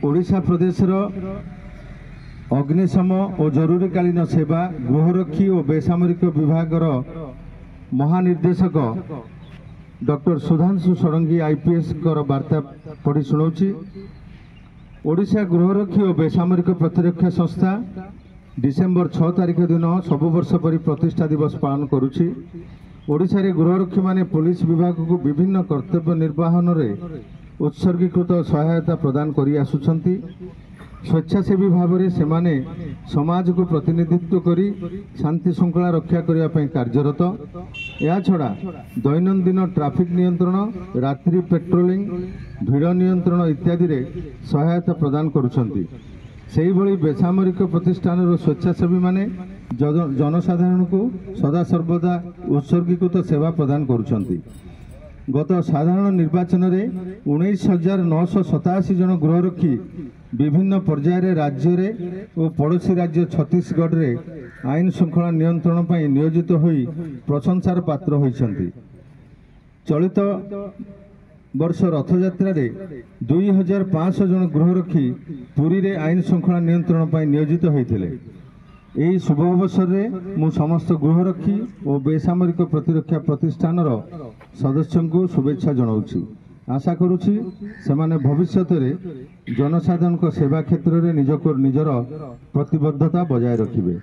ओडिशा प्रदेशर अग्निशम और जरूरीकालीन सेवा गृहरक्षी और बेसामरिक विभागर महानिर्देशक डॉक्टर सुधांशु षडंगी आईपीएस वार्ता पढ़ी शुणाऊँ। ओडिशा गृहरक्षी और बेसामरिक प्रतिरक्षा संस्था डिसेम्बर 6 तारिख दिन सब वर्ष परि प्रतिष्ठा दिवस पालन करुछि। ओडिशा रे गृहरक्षी माने पुलिस विभाग को विभिन्न कर्तव्य निर्वहन रे उत्सर्गीकृत सहायता प्रदान करि आसुछंती। स्वेच्छासेवी भाव में सेमाने समाज को प्रतिनिधित्व करी शांति श्रृंखला रक्षा करने ପାଇଁ कार्यरत। या छड़ा दैनंदिन ट्रैफिक नियंत्रण, रात्रि पेट्रोलिंग, भीड़ नियंत्रण इत्यादि रे सहायता प्रदान करुछंती। सेही भली बेसामरिक प्रतिष्ठान स्वेच्छासेवी माने जनसाधारण को सदा सर्वदा उत्सर्गीकृत सेवा प्रदान करुछंती। गत साधारण निर्वाचन रे 19,987 जन गृहरक्षी विभिन्न पर्यायर राज्य रे और पड़ोसी राज्य छत्तीसगढ़ रे आईन श्रृंखला नियंत्रण पर नियोजित होई प्रशंसार पात्र होइछंती। चलित वर्ष रथयात्रा रे 2,500 जन गृहरक्षी पुरी रे आईन श्रृंखला नियंत्रण पर नियोजित होइथिले। यही शुभ अवसर में मु समस्त गृहरक्षी और बेसामरिक प्रतिरक्षा प्रतिष्ठान सदस्यों को शुभेच्छा जनाऊँगी। आशा करुछि सेमाने भविष्य रे जनसाधारण सेवा क्षेत्र में निजर प्रतिबद्धता बजाय रखिबे।